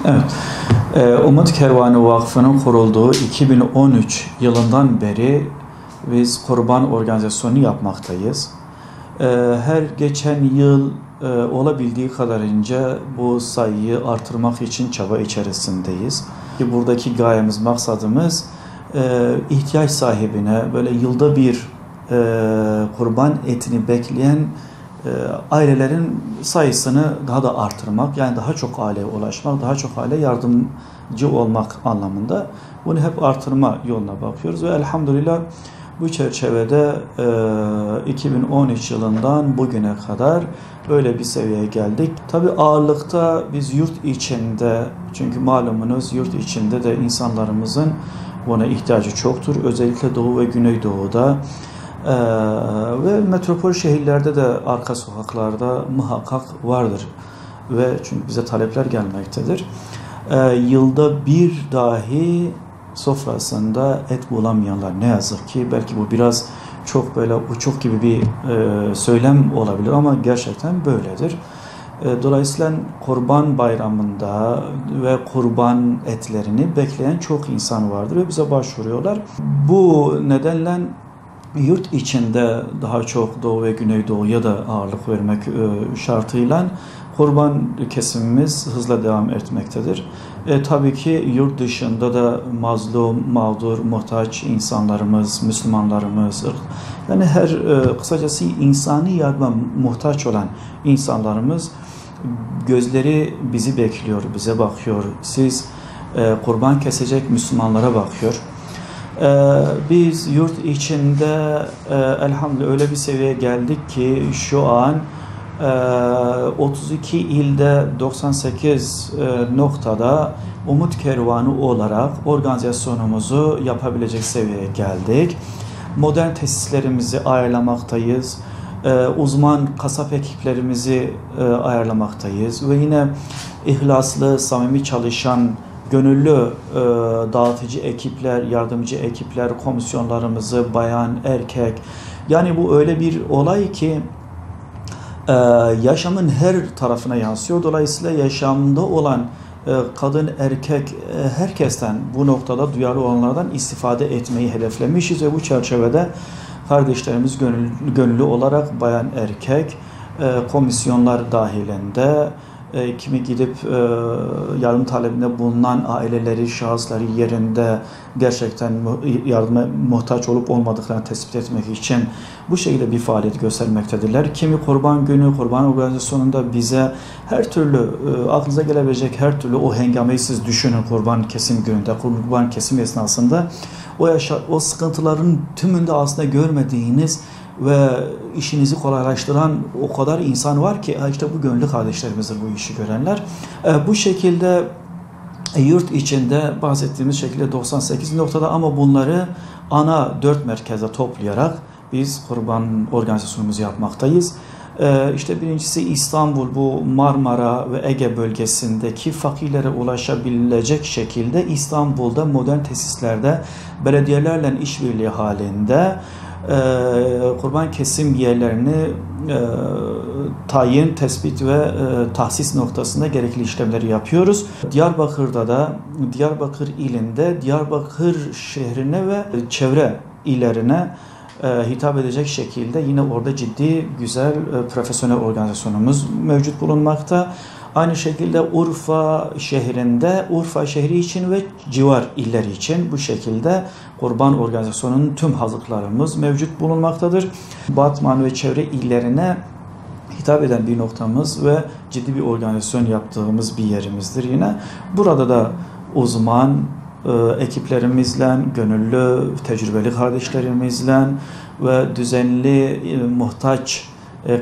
Evet, Umut Kervanı Vakfı'nın kurulduğu 2013 yılından beri biz kurban organizasyonu yapmaktayız. Her geçen yıl olabildiği kadarınca bu sayıyı artırmak için çaba içerisindeyiz. Buradaki gayemiz, maksadımız ihtiyaç sahibine böyle yılda bir kurban etini bekleyen ailelerin sayısını daha da artırmak, yani daha çok aileye ulaşmak, daha çok aile yardımcı olmak anlamında bunu hep artırma yoluna bakıyoruz ve elhamdülillah bu çerçevede 2013 yılından bugüne kadar böyle bir seviyeye geldik. Tabii ağırlıkta biz yurt içinde, çünkü malumunuz yurt içinde de insanlarımızın buna ihtiyacı çoktur. Özellikle Doğu ve Güneydoğu'da ve metropol şehirlerde de arka sokaklarda muhakkak vardır. Ve çünkü bize talepler gelmektedir. Yılda bir dahi sofrasında et bulamayanlar ne yazık ki, belki bu biraz çok böyle uçuk gibi bir söylem olabilir ama gerçekten böyledir. Dolayısıyla Kurban Bayramı'nda ve kurban etlerini bekleyen çok insan vardır ve bize başvuruyorlar. Bu nedenle yurt içinde daha çok Doğu ve Güneydoğu'ya da ağırlık vermek şartıyla kurban kesimimiz hızla devam etmektedir. Tabii ki yurt dışında da mazlum, mağdur, muhtaç insanlarımız, Müslümanlarımız, yani her kısacası insani yardıma muhtaç olan insanlarımız gözleri bizi bekliyor, bize bakıyor. Siz kurban kesecek Müslümanlara bakıyor. Biz yurt içinde elhamdülillah öyle bir seviyeye geldik ki şu an 32 ilde 98 noktada Umut Kervanı olarak organizasyonumuzu yapabilecek seviyeye geldik. Modern tesislerimizi ayarlamaktayız. Uzman kasap ekiplerimizi ayarlamaktayız ve yine ihlaslı, samimi çalışan gönüllü dağıtıcı ekipler, yardımcı ekipler, komisyonlarımızı bayan, erkek, yani bu öyle bir olay ki yaşamın her tarafına yansıyor. Dolayısıyla yaşamda olan kadın, erkek, herkesten bu noktada duyarlı olanlardan istifade etmeyi hedeflemişiz ve bu çerçevede kardeşlerimiz gönüllü olarak bayan, erkek, komisyonlar dahilinde kimi gidip yardım talebinde bulunan aileleri, şahısları yerinde gerçekten yardıma muhtaç olup olmadıklarını tespit etmek için bu şekilde bir faaliyet göstermektedirler. Kimi kurban günü, kurban organizasyonunda bize her türlü aklınıza gelebilecek her türlü o hengameyi siz düşünün kurban kesim gününde, kurban kesim esnasında o sıkıntıların tümünde aslında görmediğiniz ve işinizi kolaylaştıran o kadar insan var ki işte bu gönüllü kardeşlerimizdir bu işi görenler. Bu şekilde yurt içinde bahsettiğimiz şekilde 98 noktada ama bunları ana 4 merkeze toplayarak biz kurban organizasyonumuzu yapmaktayız. İşte birincisi İstanbul, bu Marmara ve Ege bölgesindeki fakirlere ulaşabilecek şekilde İstanbul'da modern tesislerde belediyelerle işbirliği halinde kurban kesim yerlerini tayin, tespit ve tahsis noktasında gerekli işlemleri yapıyoruz. Diyarbakır'da da Diyarbakır ilinde Diyarbakır şehrine ve çevre illerine hitap edecek şekilde yine orada ciddi, güzel, profesyonel organizasyonumuz mevcut bulunmakta. Aynı şekilde Urfa şehrinde, Urfa şehri için ve civar illeri için bu şekilde kurban organizasyonunun tüm hazırlıklarımız mevcut bulunmaktadır. Batman ve çevre illerine hitap eden bir noktamız ve ciddi bir organizasyon yaptığımız bir yerimizdir yine. Burada da uzman ekiplerimizle, gönüllü, tecrübeli kardeşlerimizle ve düzenli muhtaç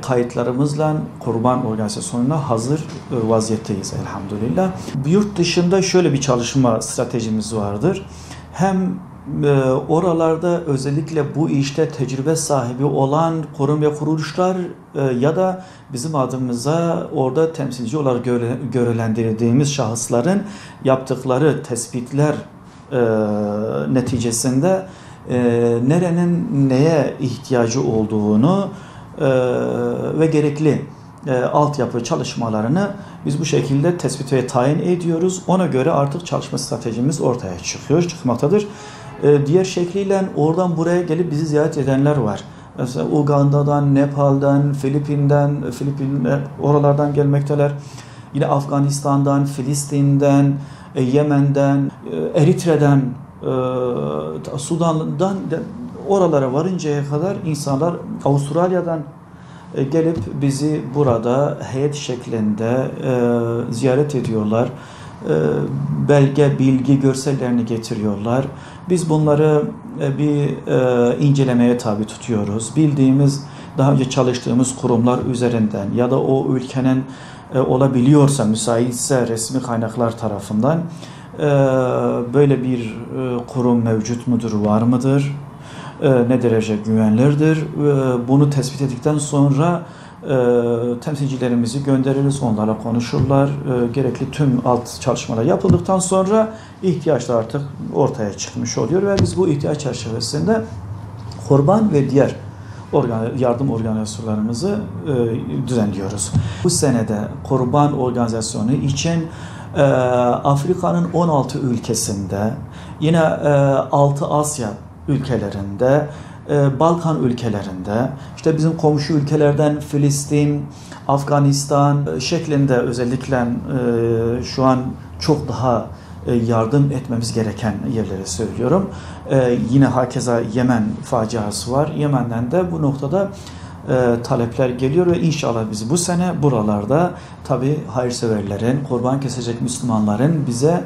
kayıtlarımızla kurban organizasyonuna hazır vaziyetteyiz elhamdülillah. Yurt dışında şöyle bir çalışma stratejimiz vardır. Hem oralarda özellikle bu işte tecrübe sahibi olan kurum ve kuruluşlar ya da bizim adımıza orada temsilci olarak görevlendirdiğimiz şahısların yaptıkları tespitler neticesinde nerenin neye ihtiyacı olduğunu ve gerekli altyapı çalışmalarını biz bu şekilde tespit ve tayin ediyoruz. Ona göre artık çalışma stratejimiz ortaya çıkmaktadır. Diğer şekliyle oradan buraya gelip bizi ziyaret edenler var. Mesela Uganda'dan, Nepal'den, Filipinler oralardan gelmekteler. Yine Afganistan'dan, Filistin'den, Yemen'den, Eritre'den, Sudan'dan oralara varıncaya kadar insanlar Avustralya'dan gelip bizi burada heyet şeklinde ziyaret ediyorlar. Belge, bilgi, görsellerini getiriyorlar. Biz bunları bir incelemeye tabi tutuyoruz. Bildiğimiz, daha önce çalıştığımız kurumlar üzerinden ya da o ülkenin olabiliyorsa, müsaitse resmi kaynaklar tarafından böyle bir kurum mevcut mudur, var mıdır? Ne derece güvenilirdir? Bunu tespit ettikten sonra temsilcilerimizi göndeririz, onlarla konuşurlar. Gerekli tüm alt çalışmalar yapıldıktan sonra ihtiyaçlar artık ortaya çıkmış oluyor ve biz bu ihtiyaç çerçevesinde kurban ve diğer yardım organizasyonlarımızı düzenliyoruz. Bu senede kurban organizasyonu için Afrika'nın 16 ülkesinde, yine 6 Asya ülkelerinde, Balkan ülkelerinde, işte bizim komşu ülkelerden Filistin, Afganistan şeklinde özellikle şu an çok daha yardım etmemiz gereken yerleri söylüyorum. Yine hakeza Yemen faciası var. Yemen'den de bu noktada talepler geliyor ve inşallah biz bu sene buralarda tabii hayırseverlerin, kurban kesecek Müslümanların bize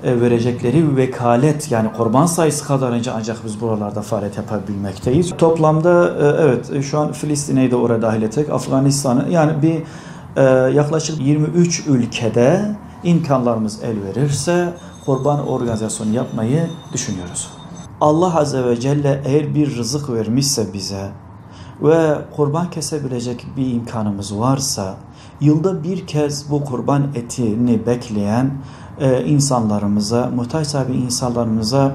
verecekleri vekalet, yani kurban sayısı kadarınca ancak biz buralarda faaliyet yapabilmekteyiz. Toplamda evet şu an Filistin'i de oraya dahil ettik, Afganistan'ı, yani bir yaklaşık 23 ülkede imkanlarımız el verirse kurban organizasyonu yapmayı düşünüyoruz. Allah Azze ve Celle eğer bir rızık vermişse bize ve kurban kesebilecek bir imkanımız varsa, yılda bir kez bu kurban etini bekleyen insanlarımıza, muhtaç sahibi insanlarımıza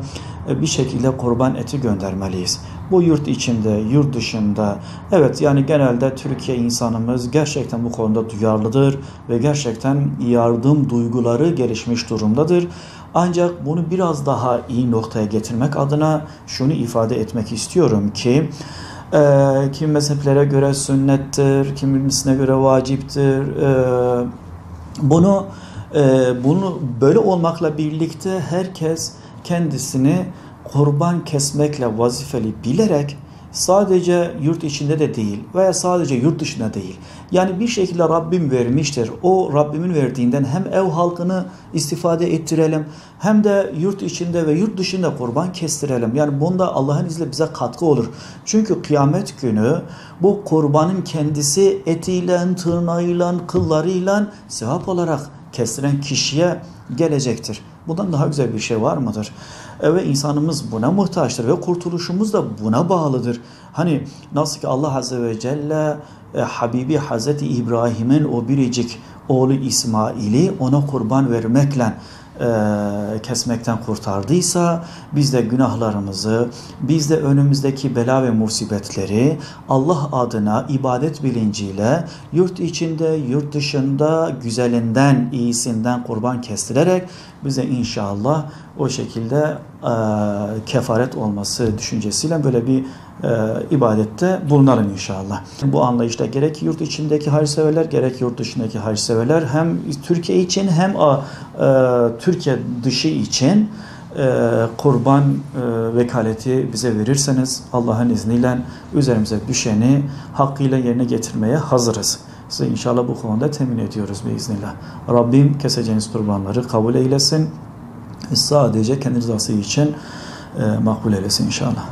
bir şekilde kurban eti göndermeliyiz. Bu yurt içinde, yurt dışında, evet yani genelde Türkiye insanımız gerçekten bu konuda duyarlıdır ve gerçekten yardım duyguları gelişmiş durumdadır. Ancak bunu biraz daha iyi noktaya getirmek adına şunu ifade etmek istiyorum ki, kimi mezheplere göre sünnettir, kimisine göre vaciptir. Bunu böyle olmakla birlikte herkes kendisini kurban kesmekle vazifeli bilerek sadece yurt içinde de değil veya sadece yurt dışında değil. Yani bir şekilde Rabbim vermiştir. O Rabbimin verdiğinden hem ev halkını istifade ettirelim hem de yurt içinde ve yurt dışında kurban kestirelim. Yani bunda Allah'ın izniyle bize katkı olur. Çünkü kıyamet günü bu kurbanın kendisi etiyle, tırnağıyla, kıllarıyla sevap olarak kestiren kişiye gelecektir. Bundan daha güzel bir şey var mıdır? Ve insanımız buna muhtaçtır ve kurtuluşumuz da buna bağlıdır. Hani nasıl ki Allah Azze ve Celle Habibi Hazreti İbrahim'in o biricik oğlu İsmail'i ona kurban vermekle kesmekten kurtardıysa, biz de günahlarımızı, biz de önümüzdeki bela ve musibetleri Allah adına ibadet bilinciyle yurt içinde, yurt dışında güzelinden, iyisinden kurban kestirerek bize inşallah o şekilde kefaret olması düşüncesiyle böyle bir ibadette bulunalım inşallah. Bu anlayışta gerek yurt içindeki hayırseverler, gerek yurt dışındaki hayırseverler hem Türkiye için hem Türkiye dışı için kurban vekaleti bize verirseniz Allah'ın izniyle üzerimize düşeni hakkıyla yerine getirmeye hazırız. Size inşallah bu konuda temin ediyoruz biiznillah. Rabbim keseceğiniz kurbanları kabul eylesin. Sadece kendi rızası için makbul eylesin inşallah.